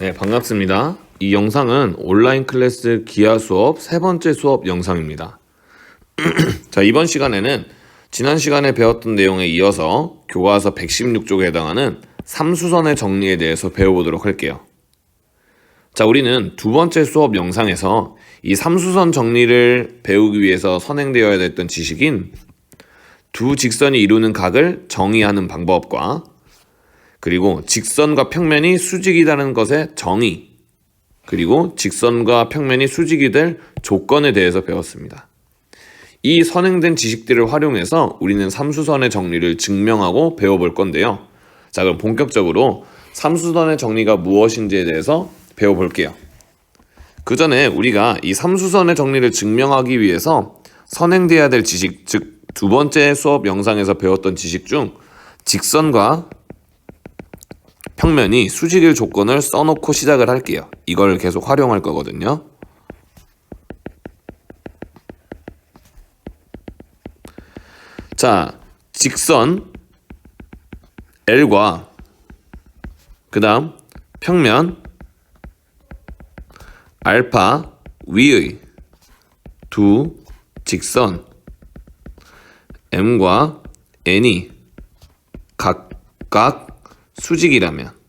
네, 반갑습니다. 이 영상은 온라인 클래스 기하 수업 세 번째 수업 영상입니다. 자, 이번 시간에는 지난 시간에 배웠던 내용에 이어서 교과서 116쪽에 해당하는 삼수선의 정리에 대해서 배워보도록 할게요. 자, 우리는 두 번째 수업 영상에서 이 삼수선 정리를 배우기 위해서 선행되어야 됐던 지식인 두 직선이 이루는 각을 정의하는 방법과 그리고 직선과 평면이 수직이라는 것의 정의, 그리고 직선과 평면이 수직이 될 조건에 대해서 배웠습니다. 이 선행된 지식들을 활용해서 우리는 삼수선의 정리를 증명하고 배워볼 건데요. 자, 그럼 본격적으로 삼수선의 정리가 무엇인지에 대해서 배워볼게요. 그 전에 우리가 이 삼수선의 정리를 증명하기 위해서 선행돼야 될 지식, 즉 두 번째 수업 영상에서 배웠던 지식 중 직선과 평면이 수직일 조건을 써놓고 시작을 할게요. 이걸 계속 활용할 거거든요. 자, 직선 L과 그 다음 평면 알파 위의 두 직선 M과 N이 각각 수직이라면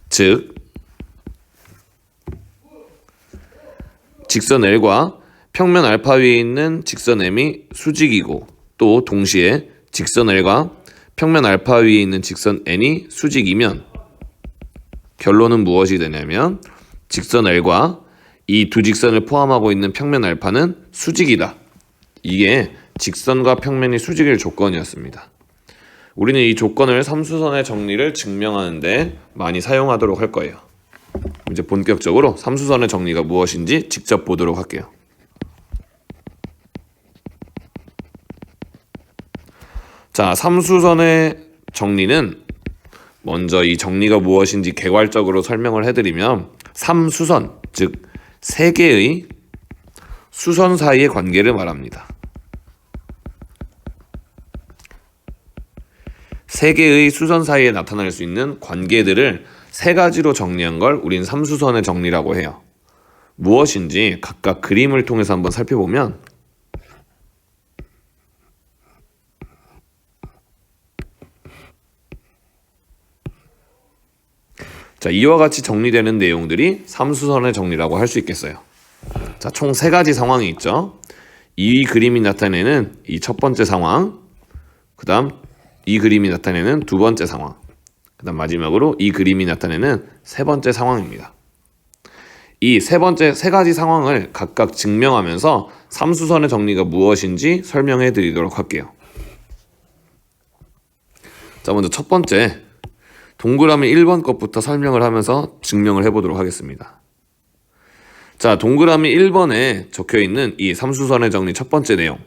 즉 직선 L과 평면 알파 위에 있는 직선 M이 수직이고 또 동시에 직선 L과 평면 알파 위에 있는 직선 N이 수직이면 결론은 무엇이 되냐면 직선 L과 이 두 직선을 포함하고 있는 평면 알파는 수직이다. 이게 직선과 평면이 수직일 조건이었습니다. 우리는 이 조건을 삼수선의 정리를 증명하는데 많이 사용하도록 할 거예요. 이제 본격적으로 삼수선의 정리가 무엇인지 직접 보도록 할게요. 자, 삼수선의 정리는 먼저 이 정리가 무엇인지 개괄적으로 설명을 해드리면 삼수선, 즉 세 개의 수선 사이의 관계를 말합니다. 세 개의 수선 사이에 나타날 수 있는 관계들을 세 가지로 정리한 걸 우린 삼수선의 정리라고 해요. 무엇인지 각각 그림을 통해서 한번 살펴보면 자, 이와 같이 정리되는 내용들이 삼수선의 정리라고 할 수 있겠어요. 자, 총 세 가지 상황이 있죠. 이 그림이 나타내는 이 첫 번째 상황, 그 다음 이 그림이 나타내는 두 번째 상황, 그 다음 마지막으로 이 그림이 나타내는 세 번째 상황입니다. 이 세 가지 상황을 각각 증명하면서 삼수선의 정리가 무엇인지 설명해 드리도록 할게요. 자, 먼저 첫 번째 동그라미 1번 것부터 설명을 하면서 증명을 해보도록 하겠습니다. 자, 동그라미 1번에 적혀있는 이 삼수선의 정리 첫 번째 내용,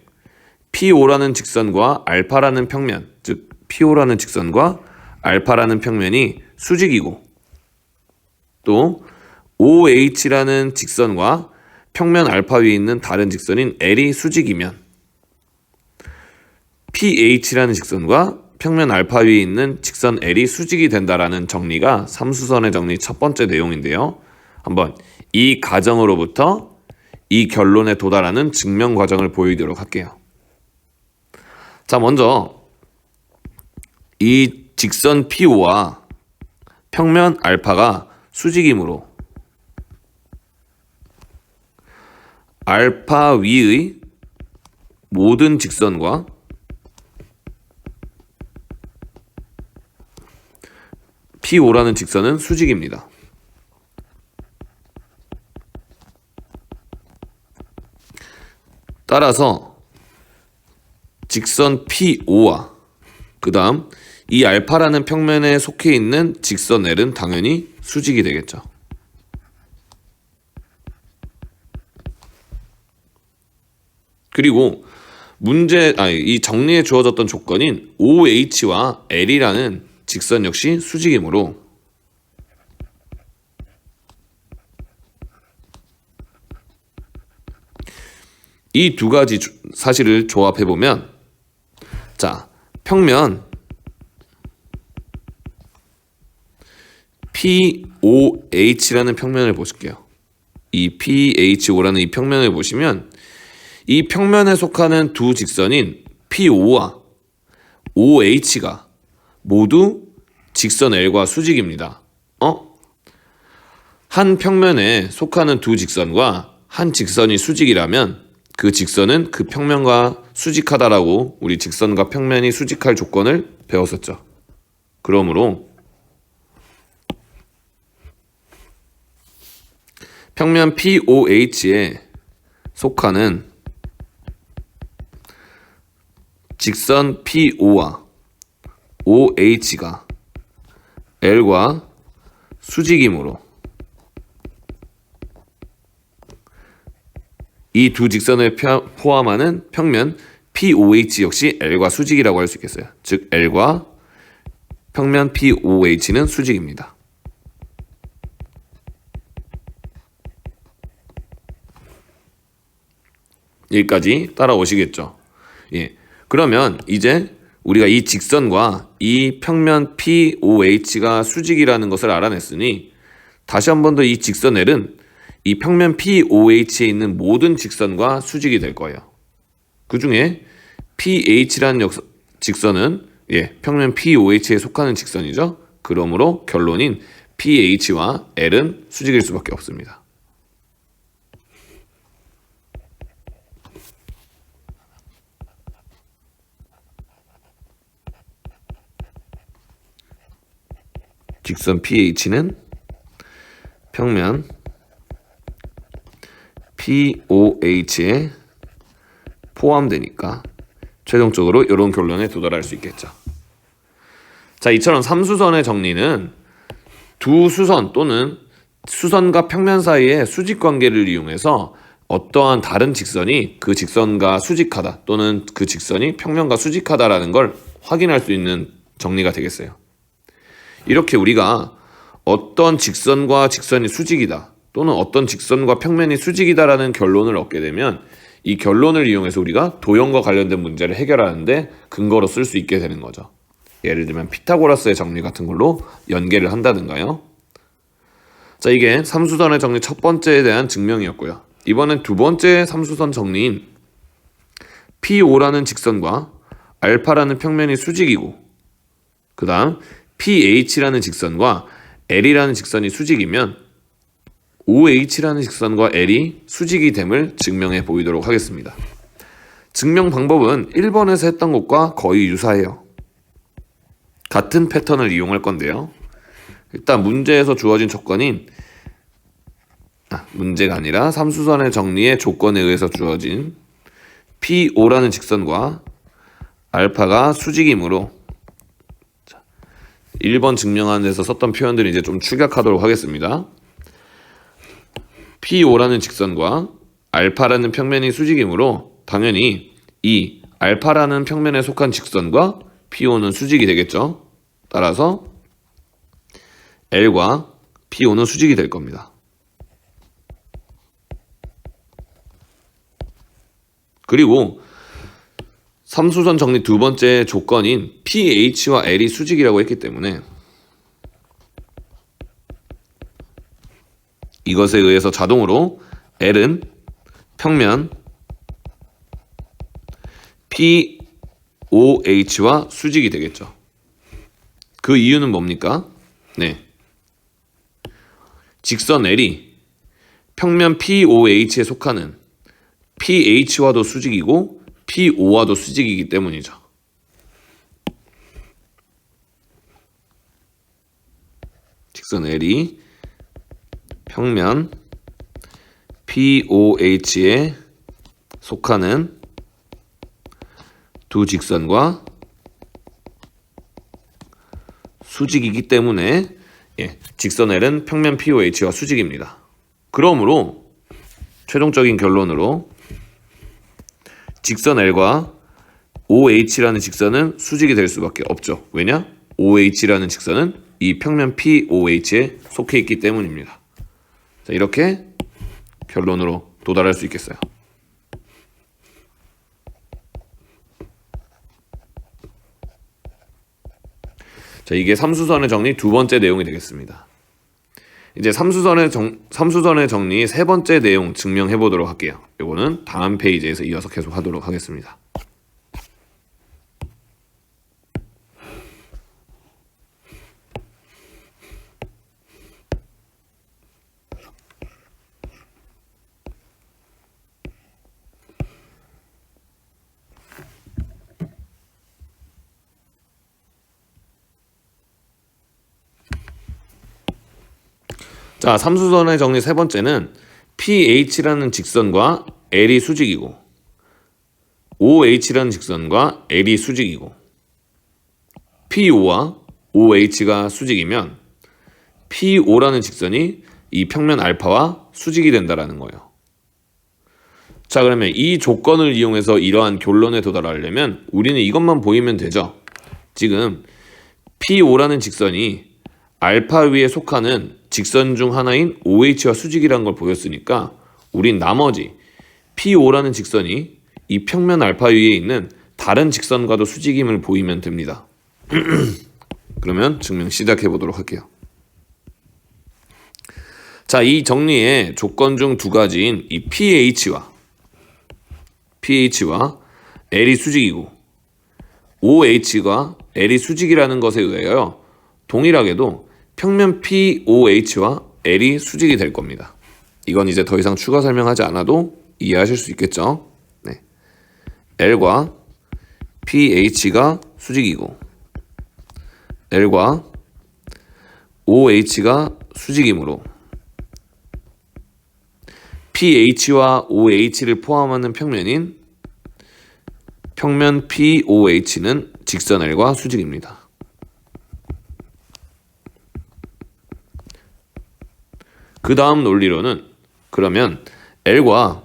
P5라는 직선과 알파라는 평면, 즉 P5라는 직선과 알파라는 평면이 수직이고 또 OH라는 직선과 평면 알파 위에 있는 다른 직선인 L이 수직이면 PH라는 직선과 평면 알파 위에 있는 직선 L이 수직이 된다라는 정리가 삼수선의 정리 첫 번째 내용인데요. 한번 이 가정으로부터 이 결론에 도달하는 증명 과정을 보이도록 할게요. 자, 먼저 이 직선 P5와 평면 알파가 수직이므로 알파 위의 모든 직선과 P5라는 직선은 수직입니다. 따라서 직선 P5와 그 다음 이 알파라는 평면에 속해 있는 직선 L은 당연히 수직이 되겠죠. 그리고 이 정리에 주어졌던 조건인 OH와 L이라는 직선 역시 수직이므로 이 두 가지 사실을 조합해보면 자, 평면 POH라는 평면을 보실게요. 이 PHO라는 이 평면을 보시면 이 평면에 속하는 두 직선인 PO와 OH가 모두 직선 L과 수직입니다. 한 평면에 속하는 두 직선과 한 직선이 수직이라면 그 직선은 그 평면과 수직하다라고 우리 직선과 평면이 수직할 조건을 배웠었죠. 그러므로 평면 POH에 속하는 직선 PO와 OH가 L과 수직이므로 이 두 직선을 포함하는 평면 POH 역시 L과 수직이라고 할 수 있겠어요. 즉 L과 평면 POH는 수직입니다. 여기까지 따라오시겠죠? 예. 그러면 이제 우리가 이 직선과 이 평면 POH가 수직이라는 것을 알아냈으니 다시 한 번 더 이 직선 L은 이 평면 POH에 있는 모든 직선과 수직이 될 거예요. 그 중에 PH라는 직선은 평면 POH에 속하는 직선이죠. 그러므로 결론인 PH와 L은 수직일 수밖에 없습니다. 직선 PH는 평면 POH에 포함되니까 최종적으로 이런 결론에 도달할 수 있겠죠. 자, 이처럼 삼수선의 정리는 두 수선 또는 수선과 평면 사이의 수직 관계를 이용해서 어떠한 다른 직선이 그 직선과 수직하다 또는 그 직선이 평면과 수직하다라는 걸 확인할 수 있는 정리가 되겠어요. 이렇게 우리가 어떤 직선과 직선이 수직이다 또는 어떤 직선과 평면이 수직이다라는 결론을 얻게 되면 이 결론을 이용해서 우리가 도형과 관련된 문제를 해결하는데 근거로 쓸 수 있게 되는 거죠. 예를 들면 피타고라스의 정리 같은 걸로 연계를 한다든가요. 자, 이게 삼수선의 정리 첫 번째에 대한 증명이었고요. 이번엔 두 번째 삼수선 정리인 PO라는 직선과 알파라는 평면이 수직이고 그 다음 PH라는 직선과 L이라는 직선이 수직이면 OH라는 직선과 L이 수직이 됨을 증명해 보이도록 하겠습니다. 증명 방법은 1번에서 했던 것과 거의 유사해요. 같은 패턴을 이용할 건데요. 일단 문제에서 주어진 조건인 문제가 아니라 삼수선의 정리의 조건에 의해서 주어진 PO라는 직선과 알파가 수직이므로 1번 증명하는 데서 썼던 표현들을 이제 좀 축약하도록 하겠습니다. PO라는 직선과 알파라는 평면이 수직이므로 당연히 이 알파라는 평면에 속한 직선과 PO는 수직이 되겠죠. 따라서 L과 PO는 수직이 될 겁니다. 그리고 삼수선 정리 두 번째 조건인 PH와 L이 수직이라고 했기 때문에 이것에 의해서 자동으로 L은 평면 POH와 수직이 되겠죠. 그 이유는 뭡니까? 직선 L이 평면 POH에 속하는 PH와도 수직이고 PO와도 수직이기 때문이죠. 직선 L이 평면 POH에 속하는 두 직선과 수직이기 때문에 직선 L은 평면 POH와 수직입니다. 그러므로 최종적인 결론으로 직선 L과 OH라는 직선은 수직이 될 수밖에 없죠. 왜냐? OH라는 직선은 이 평면 POH에 속해 있기 때문입니다. 자, 이렇게 결론으로 도달할 수 있겠어요. 자, 이게 삼수선의 정리 두 번째 내용이 되겠습니다. 이제 삼수선의 정리 세 번째 내용 증명해 보도록 할게요. 이거는 다음 페이지에서 이어서 계속 하도록 하겠습니다. 자, 삼수선의 정리 세 번째는 PH라는 직선과 L이 수직이고 OH라는 직선과 L이 수직이고 PO와 OH가 수직이면 PO라는 직선이 이 평면 알파와 수직이 된다라는 거예요. 자, 그러면 이 조건을 이용해서 이러한 결론에 도달하려면 우리는 이것만 보이면 되죠. 지금 PO라는 직선이 알파 위에 속하는 직선 중 하나인 OH와 수직이라는 걸 보였으니까 우린 나머지 PO라는 직선이 이 평면 알파 위에 있는 다른 직선과도 수직임을 보이면 됩니다. 그러면 증명 시작해 보도록 할게요. 자, 이 정리의 조건 중 두 가지인 이 PH와 L이 수직이고 OH가 L이 수직이라는 것에 의하여 동일하게도 평면 POH와 L이 수직이 될 겁니다. 이건 이제 더 이상 추가 설명하지 않아도 이해하실 수 있겠죠? 네. L과 PH가 수직이고 L과 OH가 수직이므로 PH와 OH를 포함하는 평면인 평면 POH는 직선 L과 수직입니다. 그 다음 논리로는 그러면 L과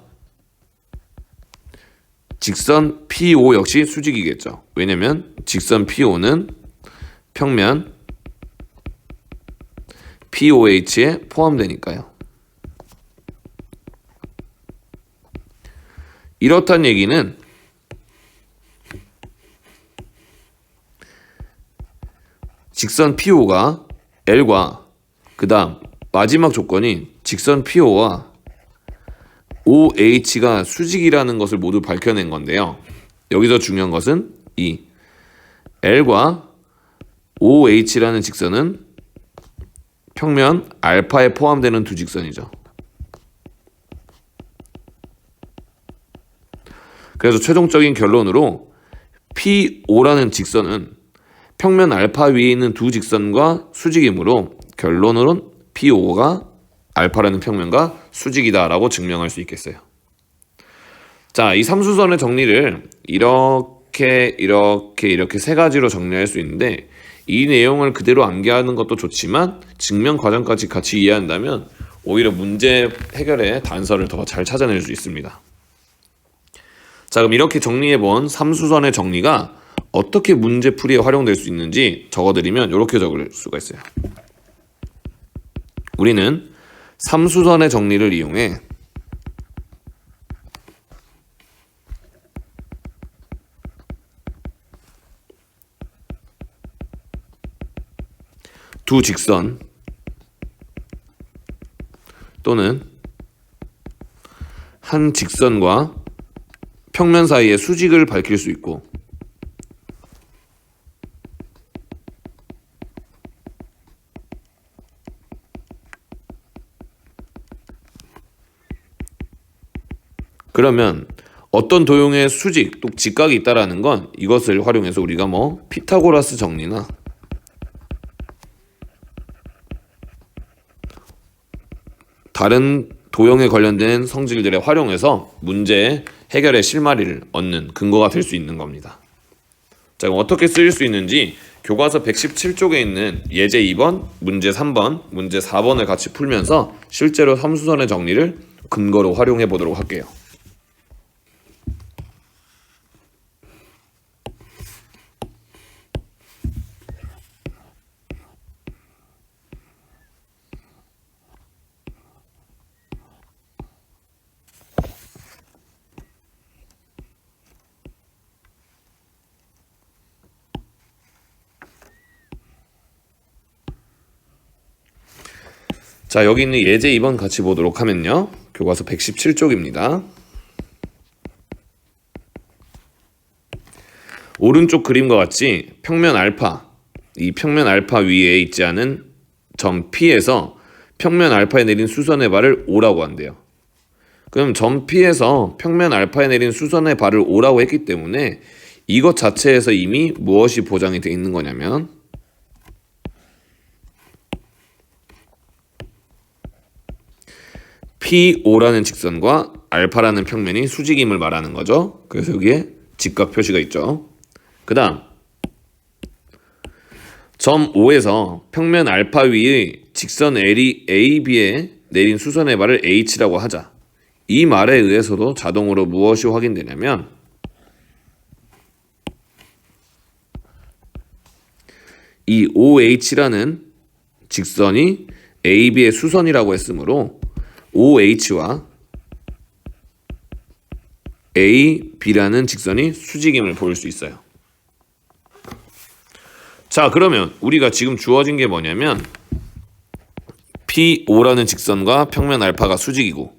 직선 PO 역시 수직이겠죠. 왜냐면 직선 PO는 평면 POH에 포함되니까요. 이렇단 얘기는 직선 PO가 L과 그 다음 마지막 조건인 직선 PO와 OH가 수직이라는 것을 모두 밝혀낸 건데요. 여기서 중요한 것은 이 L과 OH라는 직선은 평면 알파에 포함되는 두 직선이죠. 그래서 최종적인 결론으로 PO라는 직선은 평면 알파 위에 있는 두 직선과 수직이므로 결론으로는 PO가 알파라는 평면과 수직이다라고 증명할 수 있겠어요. 자, 이 삼수선의 정리를 이렇게 세 가지로 정리할 수 있는데 이 내용을 그대로 암기하는 것도 좋지만 증명 과정까지 같이 이해한다면 오히려 문제 해결의 단서를 더 잘 찾아낼 수 있습니다. 자, 그럼 이렇게 정리해본 삼수선의 정리가 어떻게 문제풀이에 활용될 수 있는지 적어드리면 이렇게 적을 수가 있어요. 우리는 삼수선의 정리를 이용해 두 직선 또는 한 직선과 평면 사이의 수직을 밝힐 수 있고 그러면 어떤 도형의 수직 또 직각이 있다라는 건 이것을 활용해서 우리가 피타고라스 정리나 다른 도형에 관련된 성질들에 활용해서 문제의 해결의 실마리를 얻는 근거가 될 수 있는 겁니다. 자, 그럼 어떻게 쓰일 수 있는지 교과서 117쪽에 있는 예제 2번, 문제 3번, 문제 4번을 같이 풀면서 실제로 삼수선의 정리를 근거로 활용해 보도록 할게요. 자, 여기 있는 예제 2번 같이 보도록 하면요. 교과서 117쪽입니다. 오른쪽 그림과 같이 평면 알파, 이 평면 알파 위에 있지 않은 점 P에서 평면 알파에 내린 수선의 발을 O라고 한대요. 그럼 점 P에서 평면 알파에 내린 수선의 발을 O라고 했기 때문에 이것 자체에서 이미 무엇이 보장이 되어 있는 거냐면 PO라는 직선과 알파라는 평면이 수직임을 말하는 거죠. 그래서 여기에 직각 표시가 있죠. 그 다음 점 O에서 평면 알파 위의 직선 L이 AB에 내린 수선의 발을 H라고 하자. 이 말에 의해서도 자동으로 무엇이 확인되냐면 이 OH라는 직선이 AB의 수선이라고 했으므로 OH와 AB라는 직선이 수직임을 보일 수 있어요. 자, 그러면 우리가 지금 주어진 게 뭐냐면 PO라는 직선과 평면 알파가 수직이고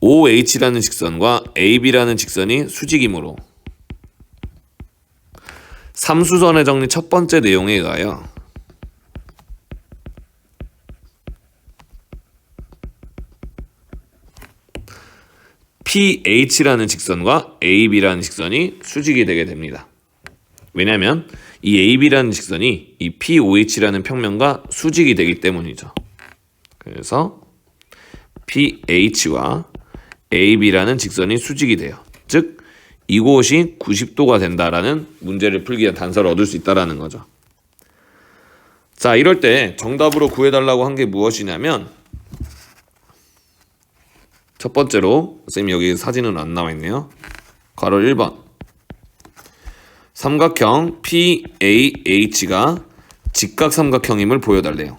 OH라는 직선과 AB라는 직선이 수직이므로 삼수선의 정리 첫 번째 내용에 의하여 PH라는 직선과 AB라는 직선이 수직이 되게 됩니다. 왜냐하면 이 AB라는 직선이 이 POH라는 평면과 수직이 되기 때문이죠. 그래서 PH와 AB라는 직선이 수직이 돼요. 즉 이곳이 90도가 된다라는 문제를 풀기 위한 단서를 얻을 수 있다라는 거죠. 자, 이럴 때 정답으로 구해달라고 한 게 무엇이냐면 첫 번째로 선생님 여기 사진은 안 나와 있네요. 괄호 1번 삼각형 PAH가 직각삼각형임을 보여달래요.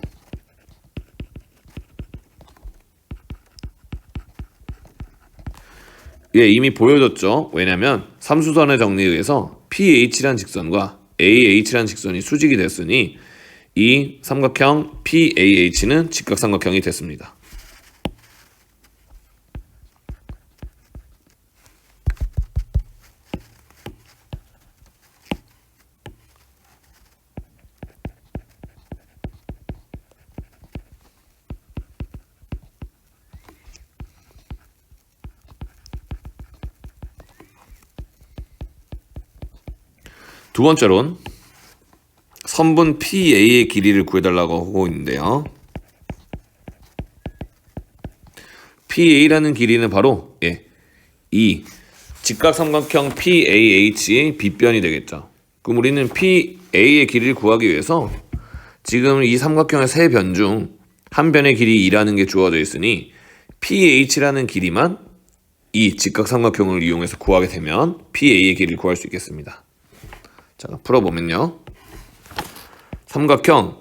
예, 이미 보여줬죠. 왜냐면 삼수선의 정리에 의해서 PH라는 직선과 AH라는 직선이 수직이 됐으니 이 삼각형 PAH는 직각삼각형이 됐습니다. 두 번째로는 선분 PA의 길이를 구해달라고 하고 있는데요. PA라는 길이는 바로 이 직각삼각형 PAH의 빗변이 되겠죠. 그럼 우리는 PA의 길이를 구하기 위해서 지금 이 삼각형의 세 변 중 한 변의 길이 2라는 게 주어져 있으니 PH라는 길이만 이 직각삼각형을 이용해서 구하게 되면 PA의 길이를 구할 수 있겠습니다. 자, 풀어보면요. 삼각형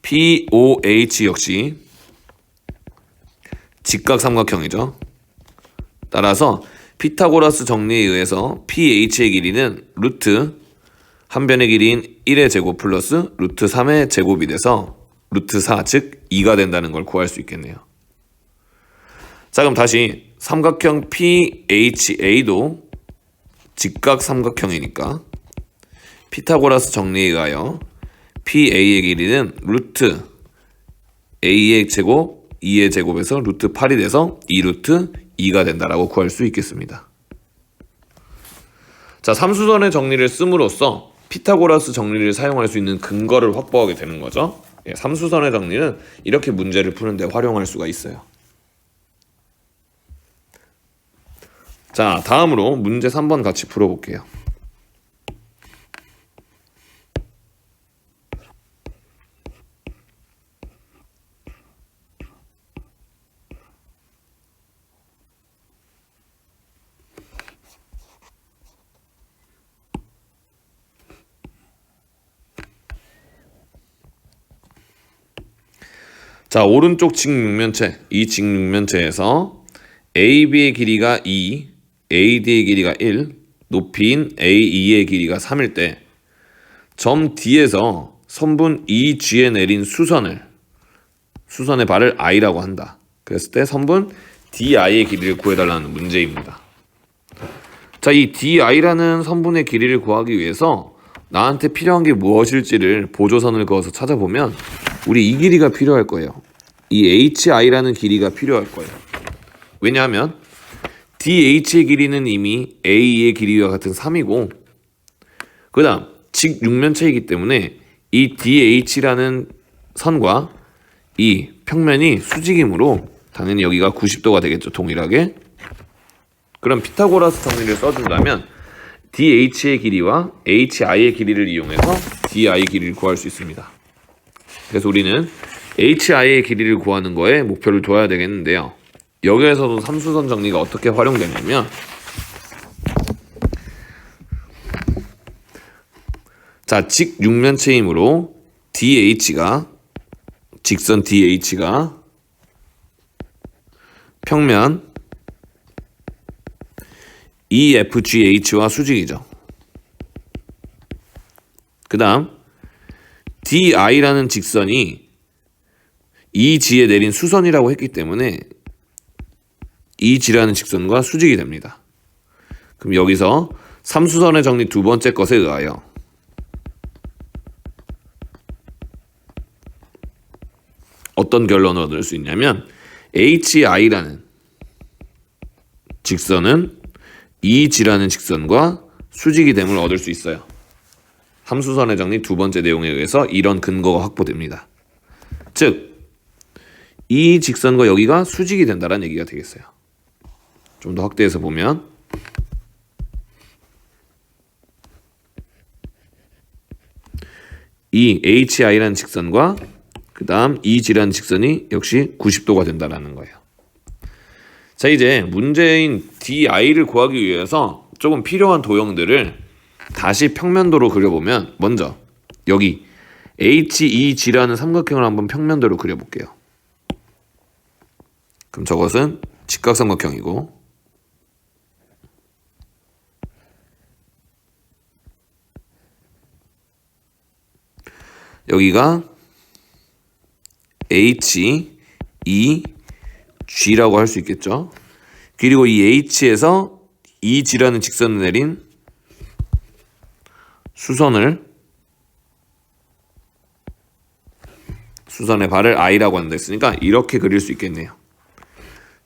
POH 역시 직각삼각형이죠. 따라서 피타고라스 정리에 의해서 PH의 길이는 루트 한 변의 길이인 1의 제곱 플러스 루트 3의 제곱이 돼서 루트 4, 즉 2가 된다는 걸 구할 수 있겠네요. 자, 그럼 다시 삼각형 PHA도 직각삼각형이니까 피타고라스 정리에 의하여 PA의 길이는 루트 A의 제곱 2의 제곱에서 루트 8이 돼서 2루트 2가 된다라고 구할 수 있겠습니다. 자, 삼수선의 정리를 씀으로써 피타고라스 정리를 사용할 수 있는 근거를 확보하게 되는 거죠. 삼수선의 정리는 이렇게 문제를 푸는데 활용할 수가 있어요. 자, 다음으로 문제 3번 같이 풀어볼게요. 자, 오른쪽 직육면체, 이 직육면체에서 AB의 길이가 2, AD의 길이가 1, 높이인 AE의 길이가 3일 때 점 D에서 선분 EG에 내린 수선의 발을 i라고 한다. 그랬을 때 선분 DI의 길이를 구해달라는 문제입니다. 자, 이 DI라는 선분의 길이를 구하기 위해서 나한테 필요한 게 무엇일지를 보조선을 그어서 찾아보면 우리 이 길이가 필요할 거예요. 이 HI라는 길이가 필요할 거예요. 왜냐하면 DH의 길이는 이미 A의 길이와 같은 3이고 그 다음 직육면체이기 때문에 이 DH라는 선과 이 평면이 수직이므로 당연히 여기가 90도가 되겠죠. 동일하게. 그럼 피타고라스 정리를 써준다면 DH의 길이와 HI의 길이를 이용해서 DI 길이를 구할 수 있습니다. 그래서 우리는 HI의 길이를 구하는 거에 목표를 둬야 되겠는데요. 여기에서도 삼수선 정리가 어떻게 활용되냐면 자, 직육면체이므로 직선 DH가 평면 EFGH와 수직이죠. 그 다음 DI라는 직선이 EG에 내린 수선이라고 했기 때문에 EG라는 직선과 수직이 됩니다. 그럼 여기서 삼수선의 정리 두 번째 것에 의하여 어떤 결론을 얻을 수 있냐면 HI라는 직선은 EG라는 직선과 수직이 됨을 얻을 수 있어요. 함수선의 정리 두 번째 내용에 의해서 이런 근거가 확보됩니다. 즉, 이 직선과 여기가 수직이 된다는 얘기가 되겠어요. 좀 더 확대해서 보면 이 HI라는 직선과 그 다음 EG라는 직선이 역시 90도가 된다는 거예요. 자, 이제 문제인 DI를 구하기 위해서 조금 필요한 도형들을 다시 평면도로 그려보면 먼저 여기 HEG라는 삼각형을 한번 평면도로 그려볼게요. 그럼 저것은 직각삼각형이고 여기가 HEG라고 할 수 있겠죠. 그리고 이 H에서 EG라는 직선을 내린 수선의 발을 I라고 한다 했으니까 이렇게 그릴 수 있겠네요.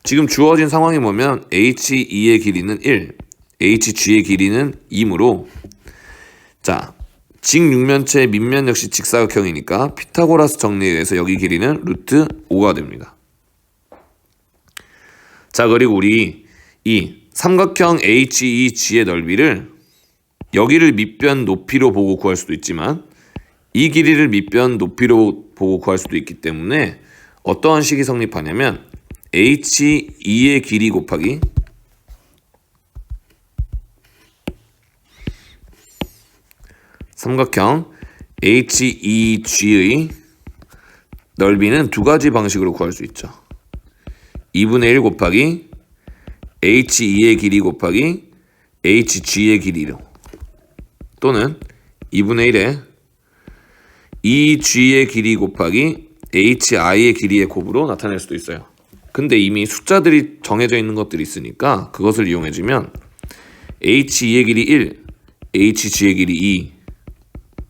지금 주어진 상황이 뭐면 HE의 길이는 1, HG의 길이는 2이므로 자, 직육면체 밑면 역시 직사각형이니까 피타고라스 정리에 의해서 여기 길이는 루트 5가 됩니다. 자, 그리고 우리 이 삼각형 HEG의 넓이를 여기를 밑변 높이로 보고 구할 수도 있지만 이 길이를 밑변 높이로 보고 구할 수도 있기 때문에 어떠한 식이 성립하냐면 HE의 길이 곱하기 삼각형 HEG의 넓이는 두 가지 방식으로 구할 수 있죠. 2분의 1 곱하기 HE의 길이 곱하기 HG의 길이로 또는 2분의 1에 EG의 길이 곱하기 HI의 길이의 곱으로 나타낼 수도 있어요. 근데 이미 숫자들이 정해져 있는 것들이 있으니까 그것을 이용해주면 HE의 길이 1, HG의 길이 2,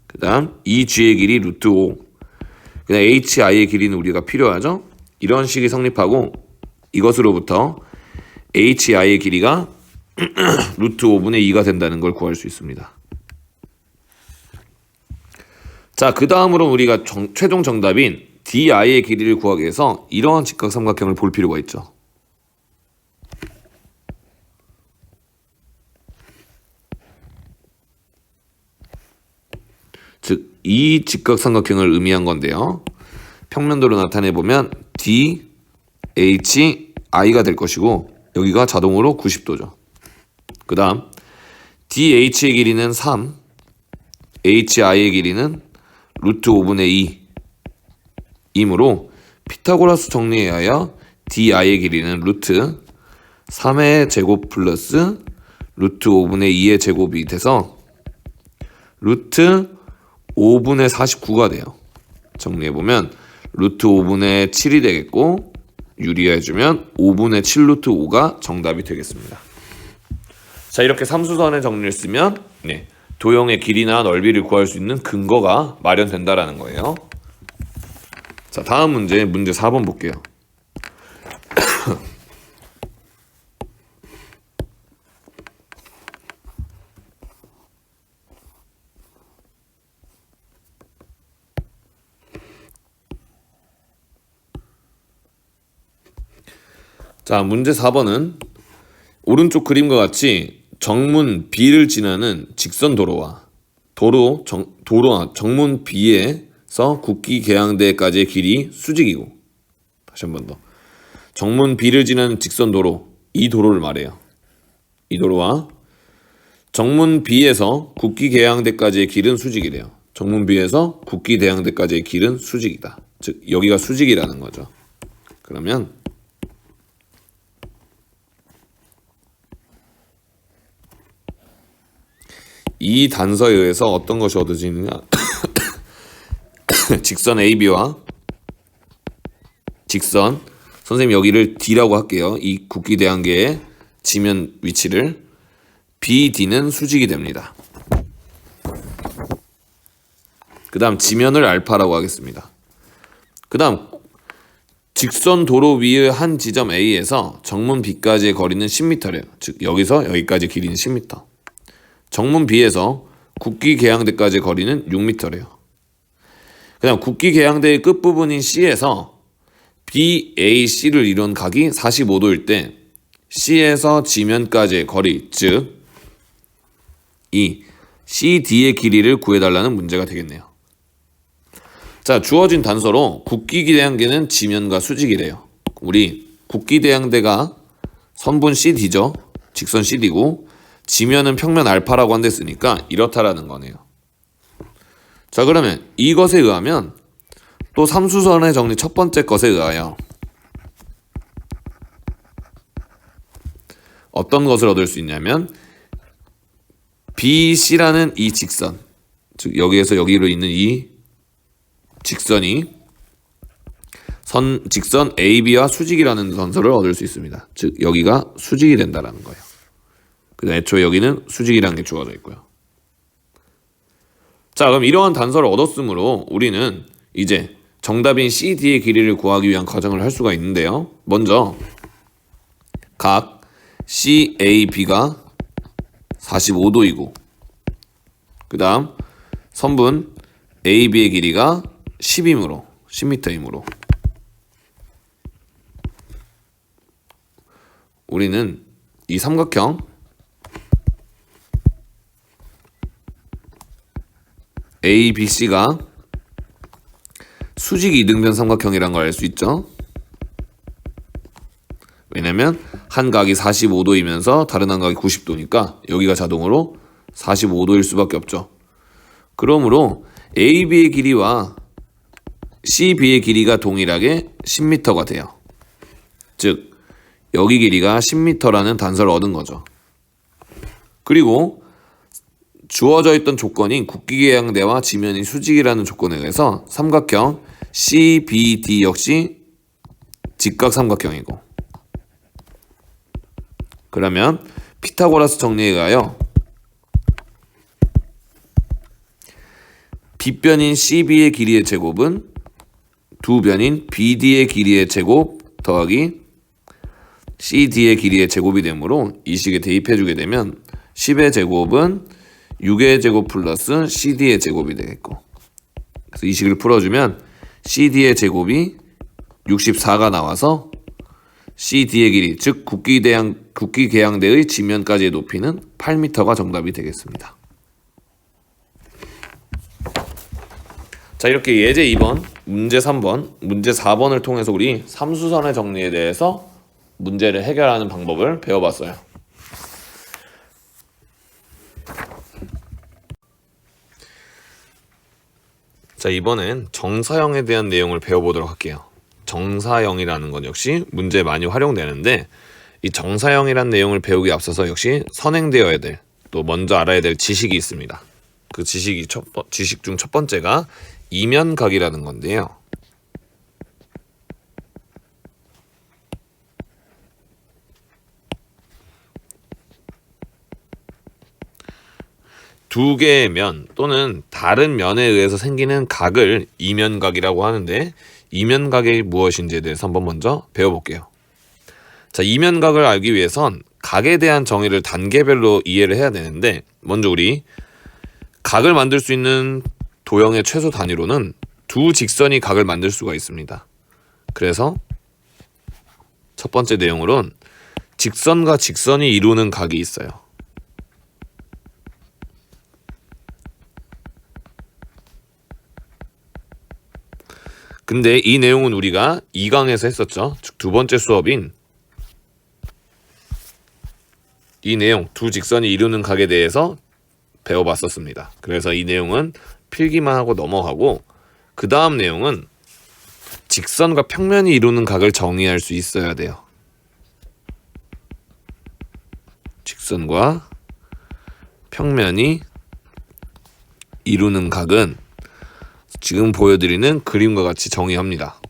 그 다음 EG의 길이 루트 5, 그 다음 HI의 길이는 우리가 필요하죠. 이런 식이 성립하고 이것으로부터 HI의 길이가 루트 5분의 2가 된다는 걸 구할 수 있습니다. 자, 그 다음으로 우리가 최종 정답인 DI의 길이를 구하기 위해서 이러한 직각삼각형을 볼 필요가 있죠. 즉, 이 직각삼각형을 의미한 건데요. 평면도로 나타내보면 DHI가 될 것이고 여기가 자동으로 90도죠. 그 다음 DH의 길이는 3, HI의 길이는 루트 5분의 2 이므로 피타고라스 정리에 의하여 DI의 길이는 루트 3의 제곱 플러스 루트 5분의 2의 제곱이 돼서 루트 5분의 49가 돼요. 정리해보면 루트 5분의 7이 되겠고 유리해주면 5분의 7 루트 5가 정답이 되겠습니다. 자, 이렇게 삼수선의 정리를 쓰면 도형의 길이나 넓이를 구할 수 있는 근거가 마련된다라는 거예요. 자, 다음 문제 4번 볼게요. 자, 문제 4번은 오른쪽 그림과 같이 정문 B를 지나는 직선 도로와 정문 B에서 국기 계양대까지의 길이 수직이고, 다시 한 번 더. 정문 B를 지나는 직선 도로, 이 도로를 말해요. 이 도로와 정문 B에서 국기 계양대까지의 길은 수직이래요. 정문 B에서 국기 계양대까지의 길은 수직이다. 즉 여기가 수직이라는 거죠. 그러면 이 단서에 의해서 어떤 것이 얻어지느냐? 직선 AB와 직선, 선생님 여기를 D라고 할게요. 이 국기 대항계의 지면 위치를 BD는 수직이 됩니다. 그 다음 지면을 알파라고 하겠습니다. 그 다음 직선 도로 위의 한 지점 A에서 정문 B까지의 거리는 10m래요. 즉 여기서 여기까지 길이는 10m. 정문 B에서 국기 계양대까지의 거리는 6m래요. 그 다음 국기 계양대의 끝부분인 C에서 BAC를 이룬 각이 45도일 때 C에서 지면까지의 거리, 즉 이 CD의 길이를 구해달라는 문제가 되겠네요. 자, 주어진 단서로 국기 계양대는 지면과 수직이래요. 우리 국기 계양대가 선분 CD죠. 직선 CD고 지면은 평면 알파라고 한댔으니까 이렇다라는 거네요. 자, 그러면 이것에 의하면 또 삼수선의 정리 첫 번째 것에 의하여 어떤 것을 얻을 수 있냐면 BC라는 이 직선, 즉 여기에서 여기로 있는 이 직선이 직선 AB와 수직이라는 단서를 얻을 수 있습니다. 즉 여기가 수직이 된다라는 거예요. 그다음 애초에 여기는 수직이라는 게 주어져 있고요. 자, 그럼 이러한 단서를 얻었으므로 우리는 이제 정답인 CD의 길이를 구하기 위한 과정을 할 수가 있는데요. 먼저 각 CAB가 45도이고 그 다음 선분 AB의 길이가 10m이므로 우리는 이 삼각형 ABC가 수직 이등변 삼각형이라는 걸 알 수 있죠. 왜냐면 한 각이 45도이면서 다른 한 각이 90도니까 여기가 자동으로 45도일 수밖에 없죠. 그러므로 AB의 길이와 CB의 길이가 동일하게 10m가 돼요. 즉 여기 길이가 10m라는 단서를 얻은 거죠. 그리고 주어져 있던 조건인 국기계양대와 지면이 수직이라는 조건에 의해서 삼각형 CBD 역시 직각삼각형이고, 그러면 피타고라스 정리에 의하여 빗변인 CB의 길이의 제곱은 두 변인 BD의 길이의 제곱 더하기 CD의 길이의 제곱이 되므로 이 식에 대입해주게 되면 10의 제곱은 6의 제곱 플러스 CD의 제곱이 되겠고, 그래서 이 식을 풀어주면 CD의 제곱이 64가 나와서 CD의 길이, 즉 국기계양대의 지면까지의 높이는 8m가 정답이 되겠습니다. 자, 이렇게 예제 2번, 문제 3번, 문제 4번을 통해서 우리 삼수선의 정리에 대해서 문제를 해결하는 방법을 배워봤어요. 자, 이번엔 정사형에 대한 내용을 배워보도록 할게요. 정사형이라는 건 역시 문제에 많이 활용되는데, 이 정사형이라는 내용을 배우기 앞서서 역시 선행되어야 될, 또 먼저 알아야 될 지식이 있습니다. 그 지식 중 첫 번째가 이면각이라는 건데요. 두 개의 면 또는 다른 면에 의해서 생기는 각을 이면각이라고 하는데, 이면각이 무엇인지에 대해서 한번 먼저 배워볼게요. 자, 이면각을 알기 위해선 각에 대한 정의를 단계별로 이해를 해야 되는데, 먼저 우리 각을 만들 수 있는 도형의 최소 단위로는 두 직선이 각을 만들 수가 있습니다. 그래서 첫 번째 내용으론 직선과 직선이 이루는 각이 있어요. 근데 이 내용은 우리가 2강에서 했었죠. 즉 두 번째 수업인 이 내용, 두 직선이 이루는 각에 대해서 배워봤었습니다. 그래서 이 내용은 필기만 하고 넘어가고, 그 다음 내용은 직선과 평면이 이루는 각을 정의할 수 있어야 돼요. 직선과 평면이 이루는 각은 지금 보여드리는 그림과 같이 정의합니다.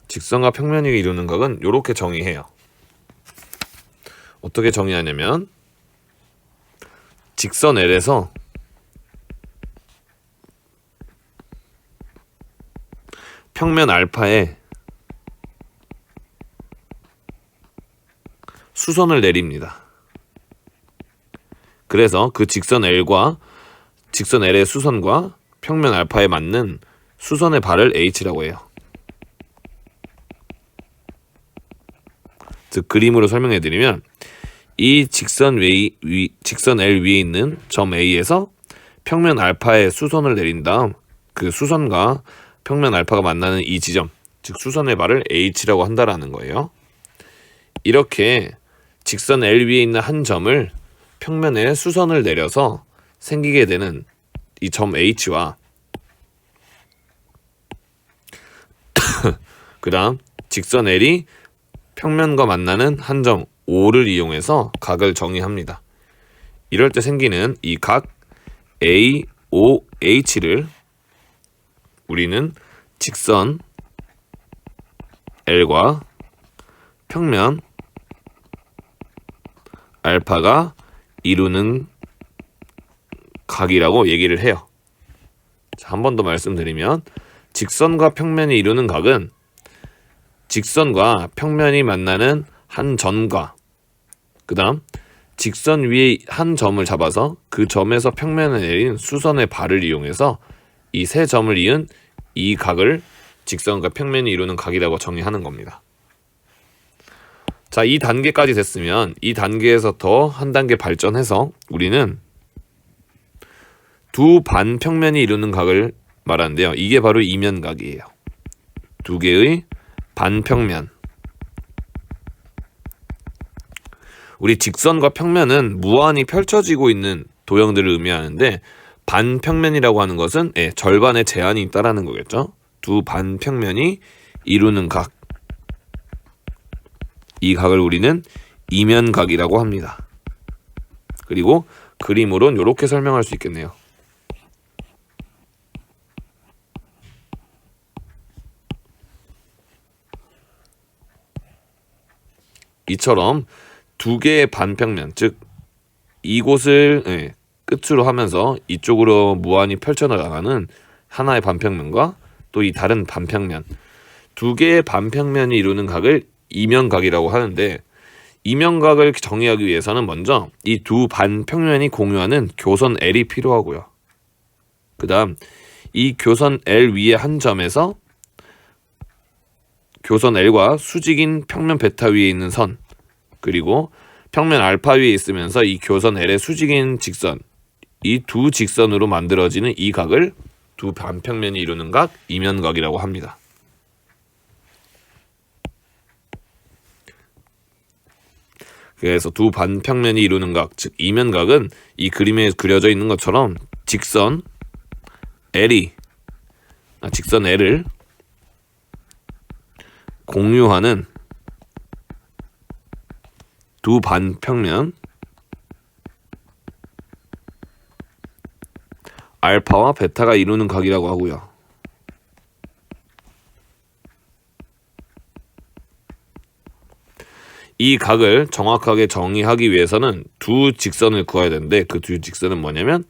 직선과 평면이 이루는 각은 이렇게 정의해요. 어떻게 정의하냐면, 직선 L에서 평면 알파에 수선을 내립니다. 그래서 그 직선 L과 직선 L의 수선과 평면 알파에 맞는 수선의 발을 H라고 해요. 즉 그림으로 설명해드리면, 이 직선 L 위에 있는 점 A에서 평면 알파에 수선을 내린 다음 그 수선과 평면 알파가 만나는 이 지점, 즉 수선의 발을 H라고 한다라는 거예요. 이렇게 직선 L 위에 있는 한 점을 평면에 수선을 내려서 생기게 되는 이 점 H와 그 다음 직선 L이 평면과 만나는 한 점 O를 이용해서 각을 정의합니다. 이럴 때 생기는 이 각 AOH를 우리는 직선 L과 평면 알파가 이루는 각이라고 얘기를 해요. 한 번 더 말씀드리면, 직선과 평면이 이루는 각은 직선과 평면이 만나는 한 점과 그 다음 직선 위에 한 점을 잡아서 그 점에서 평면을 내린 수선의 발을 이용해서 이 세 점을 이은 이 각을 직선과 평면이 이루는 각이라고 정의하는 겁니다. 자, 이 단계까지 됐으면 이 단계에서 더 한 단계 발전해서 우리는 두 반평면이 이루는 각을 말하는데요. 이게 바로 이면각이에요. 두 개의 반평면. 우리 직선과 평면은 무한히 펼쳐지고 있는 도형들을 의미하는데, 반평면이라고 하는 것은 절반의 제한이 있다라는 거겠죠. 두 반평면이 이루는 각, 이 각을 우리는 이면각이라고 합니다. 그리고 그림으로는 이렇게 설명할 수 있겠네요. 이처럼 두 개의 반평면, 즉 이곳을 끝으로 하면서 이쪽으로 무한히 펼쳐나가는 하나의 반평면과 또 이 다른 반평면, 두 개의 반평면이 이루는 각을 이면각이라고 하는데, 이면각을 정의하기 위해서는 먼저 이 두 반평면이 공유하는 교선 L이 필요하고요. 그 다음 이 교선 L 위에 한 점에서 교선 L과 수직인 평면 베타 위에 있는 선, 그리고 평면 알파 위에 있으면서 이 교선 L의 수직인 직선, 이 두 직선으로 만들어지는 이 각을 두 반평면이 이루는 각, 이면각이라고 합니다. 그래서 두 반평면이 이루는 각, 즉 이면각은 이 그림에 그려져 있는 것처럼 직선 L을 공유하는 두 반평면 알파와 베타가 이루는 각이라고 하고요. 이 각을 정확하게 정의하기 위해서는 두 직선을 구해야 되는데 그 두 직선은 뭐냐면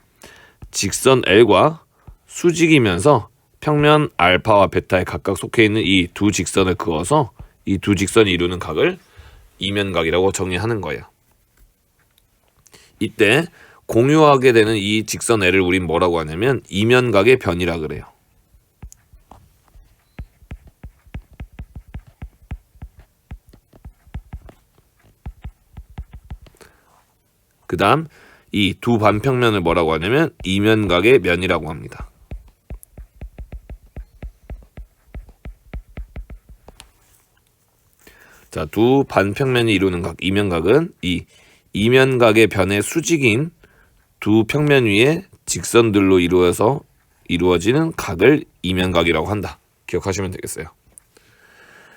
직선 L과 수직이면서 평면 알파와 베타에 각각 속해 있는 이 두 직선을 그어서 이 두 직선이 이루는 각을 이면각이라고 정의하는 거예요. 이때 공유하게 되는 이 직선 L을 우린 뭐라고 하냐면 이면각의 변이라 그래요. 그 다음 이 두 반평면을 뭐라고 하냐면 이면각의 면이라고 합니다. 자, 두 반평면이 이루는 각, 이면각은 이 이면각의 변의 수직인 두 평면 위에 직선들로 이루어지는 각을 이면각이라고 한다. 기억하시면 되겠어요.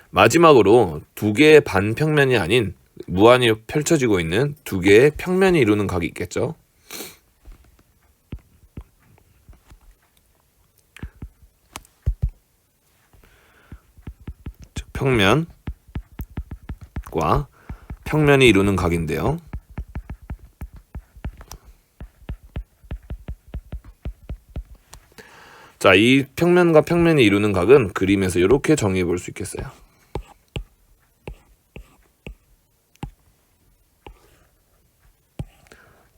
마지막으로 두 개의 반평면이 아닌 무한히 펼쳐지고 있는 두 개의 평면이 이루는 각이 있겠죠. 즉, 평면과 평면이 이루는 각인데요. 자, 이 평면과 평면이 이루는 각은 그림에서 이렇게 정의해 볼 수 있겠어요.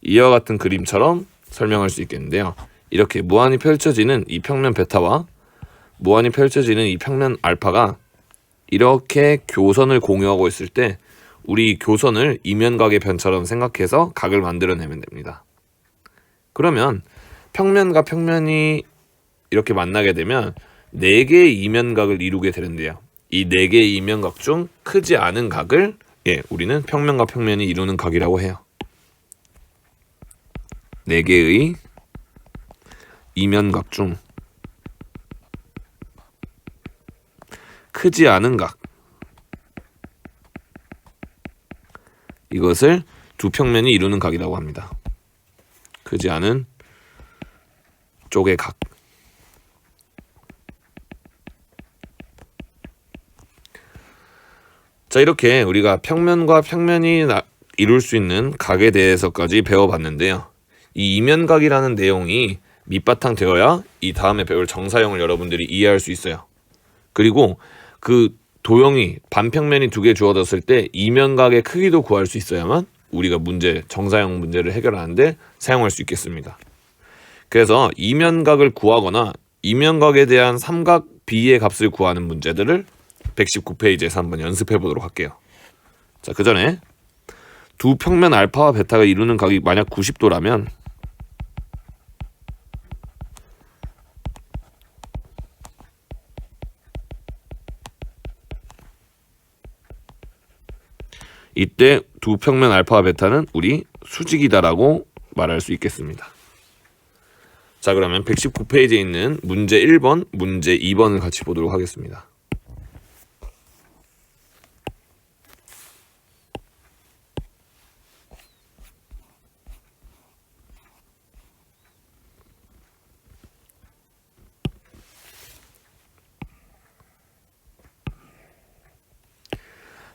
이와 같은 그림처럼 설명할 수 있겠는데요. 이렇게 무한히 펼쳐지는 이 평면 베타와 무한히 펼쳐지는 이 평면 알파가 이렇게 교선을 공유하고 있을 때 우리 교선을 이면각의 변처럼 생각해서 각을 만들어내면 됩니다. 그러면 평면과 평면이 이렇게 만나게 되면 4개의 이면각을 이루게 되는데요. 이 4개의 이면각 중 크지 않은 각을 우리는 평면과 평면이 이루는 각이라고 해요. 4개의 이면각 중 크지 않은 각, 이것을 두 평면이 이루는 각이라고 합니다. 크지 않은 쪽의 각. 자, 이렇게 우리가 평면과 평면이 이룰 수 있는 각에 대해서까지 배워봤는데요. 이 이면각이라는 내용이 밑바탕 되어야 이 다음에 배울 정사형을 여러분들이 이해할 수 있어요. 그리고 그 도형이 반평면이 2개 주어졌을 때 이면각의 크기도 구할 수 있어야만 우리가 정사형 문제를 해결하는데 사용할 수 있겠습니다. 그래서 이면각을 구하거나 이면각에 대한 삼각 B의 값을 구하는 문제들을 119페이지에서 한번 연습해 보도록 할게요. 자, 그 전에 두 평면 알파와 베타가 이루는 각이 만약 90도라면 이때 두 평면 알파와 베타는 우리 수직이다라고 말할 수 있겠습니다. 자, 그러면 119페이지에 있는 문제 1번, 문제 2번을 같이 보도록 하겠습니다.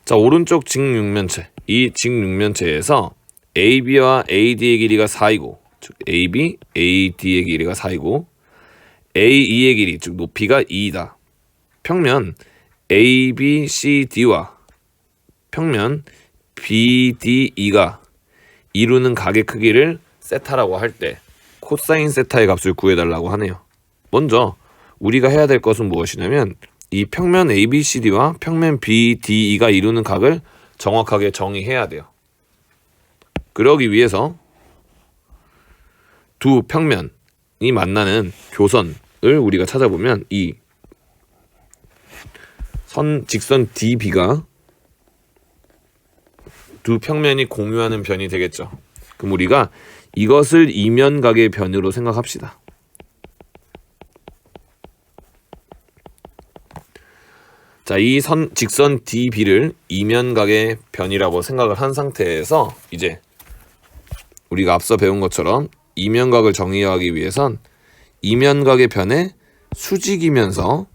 자, 오른쪽 직육면체, 이 직육면체에서 AB와 AD의 길이가 4이고, 즉 AB, AD의 길이가 4이고 AE의 길이, 즉 높이가 2이다. 평면 ABCD와 평면 BDE가 이루는 각의 크기를 세타라고 할 때 코사인 세타의 값을 구해달라고 하네요. 먼저 우리가 해야 될 것은 무엇이냐면 이 평면 ABCD와 평면 BDE가 이루는 각을 정확하게 정의해야 돼요. 그러기 위해서 두 평면이 만나는 교선을 우리가 찾아보면 이 직선 DB가 두 평면이 공유하는 변이 되겠죠. 그럼 우리가 이것을 이면각의 변으로 생각합시다. 자, 이 직선 DB를 이면각의 변이라고 생각을 한 상태에서 이제 우리가 앞서 배운 것처럼 이면각을 정의하기 위해선 이면각의 변에 수직이면서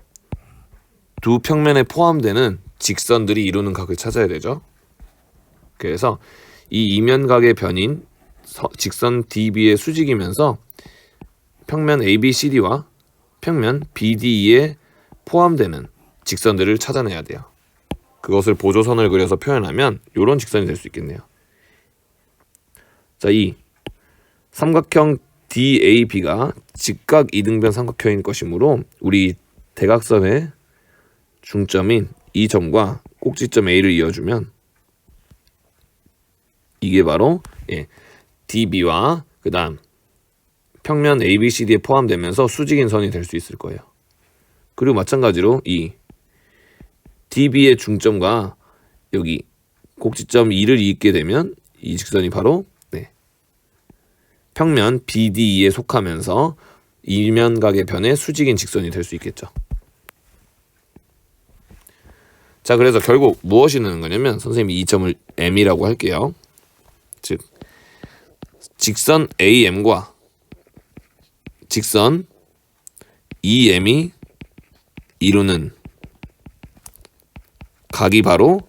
두 평면에 포함되는 직선들이 이루는 각을 찾아야 되죠. 그래서 이 이면각의 변인 직선 DB의 수직이면서 평면 ABCD와 평면 BDE에 포함되는 직선들을 찾아내야 돼요. 그것을 보조선을 그려서 표현하면 이런 직선이 될 수 있겠네요. 자, 이 삼각형 DAB가 직각 이등변 삼각형인 것이므로 우리 대각선의 중점인 이 점과 꼭지점 A를 이어주면 이게 바로 DB와 그 다음 평면 ABCD에 포함되면서 수직인 선이 될 수 있을 거예요. 그리고 마찬가지로 이 DB의 중점과 여기 꼭지점 E를 잇게 되면 이 직선이 바로 평면 BDE에 속하면서 이면각의 변의 수직인 직선이 될 수 있겠죠. 자, 그래서 결국 무엇이 있는 거냐면 선생님이 이 점을 M이라고 할게요. 즉 직선 AM과 직선 EM이 이루는 각이 바로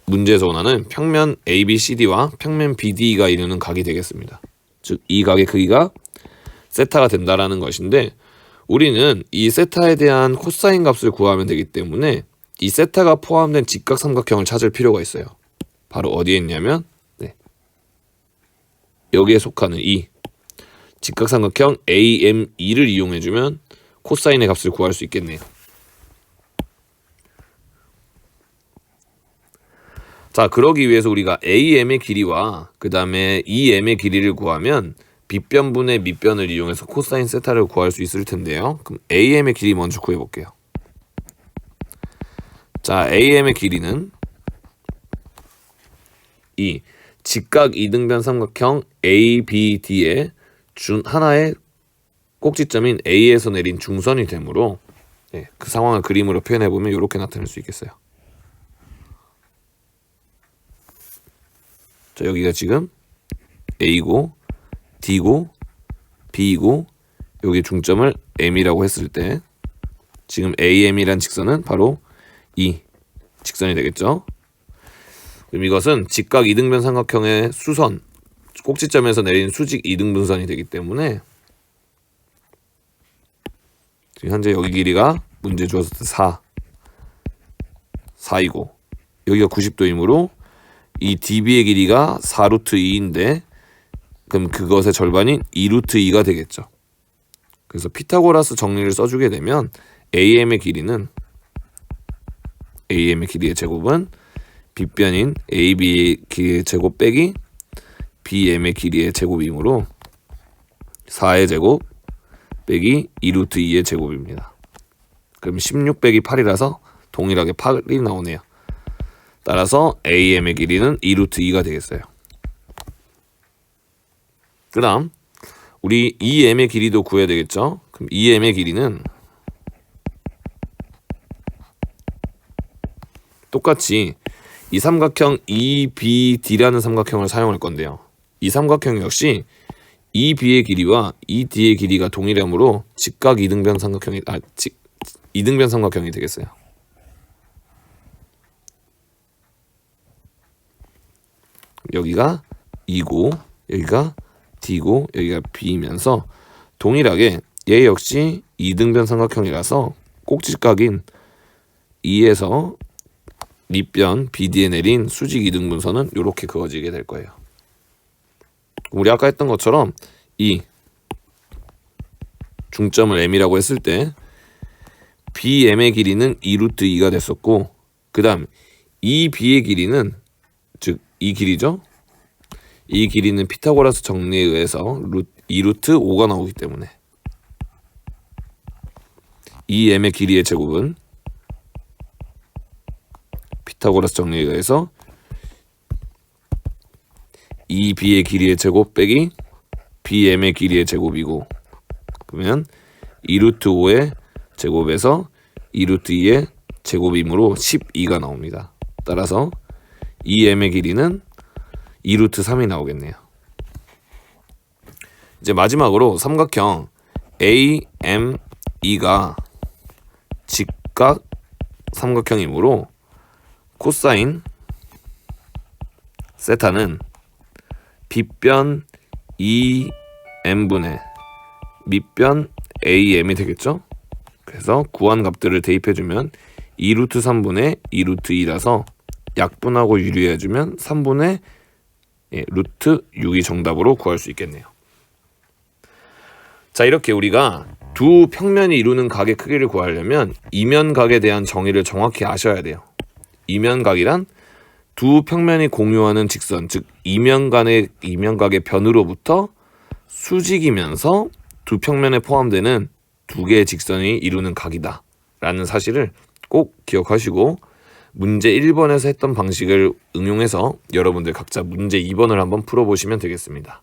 문제에서 원하는 평면 ABCD와 평면 BDE가 이루는 각이 되겠습니다. 즉 이 각의 크기가 세타가 된다라는 것인데 우리는 이 세타에 대한 코사인 값을 구하면 되기 때문에 이 세타가 포함된 직각 삼각형을 찾을 필요가 있어요. 바로 어디에 있냐면 여기에 속하는 이 직각 삼각형 AME를 이용해주면 코사인의 값을 구할 수 있겠네요. 자, 그러기 위해서 우리가 AM의 길이와 그 다음에 EM의 길이를 구하면 빗변분의 밑변을 이용해서 코사인 세타를 구할 수 있을 텐데요. 그럼 AM의 길이 먼저 구해볼게요. 자, AM의 길이는 이 직각 이등변 삼각형 ABD의 하나의 꼭지점인 A에서 내린 중선이 되므로 그 상황을 그림으로 표현해보면 이렇게 나타낼 수 있겠어요. 자, 여기가 지금 A고 D고 B고 여기 중점을 M이라고 했을 때 지금 AM이란 직선은 바로 이 직선이 되겠죠. 그럼 이것은 직각 이등변 삼각형의 수선 꼭지점에서 내린 수직 이등분선이 되기 때문에 지금 현재 여기 길이가 문제 주었을 때 4이고 여기가 90도이므로 이 DB의 길이가 4루트 2인데 그럼 그것의 절반인 2루트 2가 되겠죠. 그래서 피타고라스 정리를 써주게 되면 AM의 길이의 제곱은 빗변인 AB의 길이의 제곱 빼기 BM의 길이의 제곱이므로 4의 제곱 빼기 2루트 2의 제곱입니다. 그럼 16 빼기 8이라서 동일하게 8이 나오네요. 따라서 AM의 길이는 2루트 2가 되겠어요. 그 다음 우리 EM의 길이도 구해야 되겠죠. 그럼 EM의 길이는 똑같이 이 삼각형 EBD라는 삼각형을 사용할 건데요. 이 삼각형 역시 EB의 길이와 ED의 길이가 동일하므로 직각 이등변 삼각형이 이등변 삼각형이 되겠어요. 여기가 E고 여기가 D고 여기가 B이면서 동일하게 얘 역시 이등변 삼각형이라서 꼭지각인 E에서 밑변 BD에 내린 수직 이등분선은 이렇게 그어지게 될 거예요. 우리 아까 했던 것처럼 이 중점을 M이라고 했을 때 BM의 길이는 2루트 2가 됐었고 그 다음 EB의 길이는 즉 이 길이죠. 이 길이는 피타고라스 정리에 의해서 2루트 5가 나오기 때문에 EM의 길이의 제곱은 피타고라스 정리에 의해서 EB의 길이의 제곱 빼기 BM의 길이의 제곱이고 그러면 2루트 5의 제곱에서 2루트 2의 제곱이므로 12가 나옵니다. 따라서 EM의 길이는 2루트 3이 나오겠네요. 이제 마지막으로 삼각형 AME가 직각 삼각형이므로 코사인 세타는 빗변 2m분의 밑변 AM이 되겠죠? 그래서 구한 값들을 대입해주면 2루트 3분의 2루트 2라서 약분하고 유리해주면 3분의 루트 6이 정답으로 구할 수 있겠네요. 자, 이렇게 우리가 두 평면이 이루는 각의 크기를 구하려면 이면각에 대한 정의를 정확히 아셔야 돼요. 이면각이란 두 평면이 공유하는 직선, 즉 이면각의 변으로부터 수직이면서 두 평면에 포함되는 두 개의 직선이 이루는 각이다 라는 사실을 꼭 기억하시고 문제 1번에서 했던 방식을 응용해서 여러분들 각자 문제 2번을 한번 풀어보시면 되겠습니다.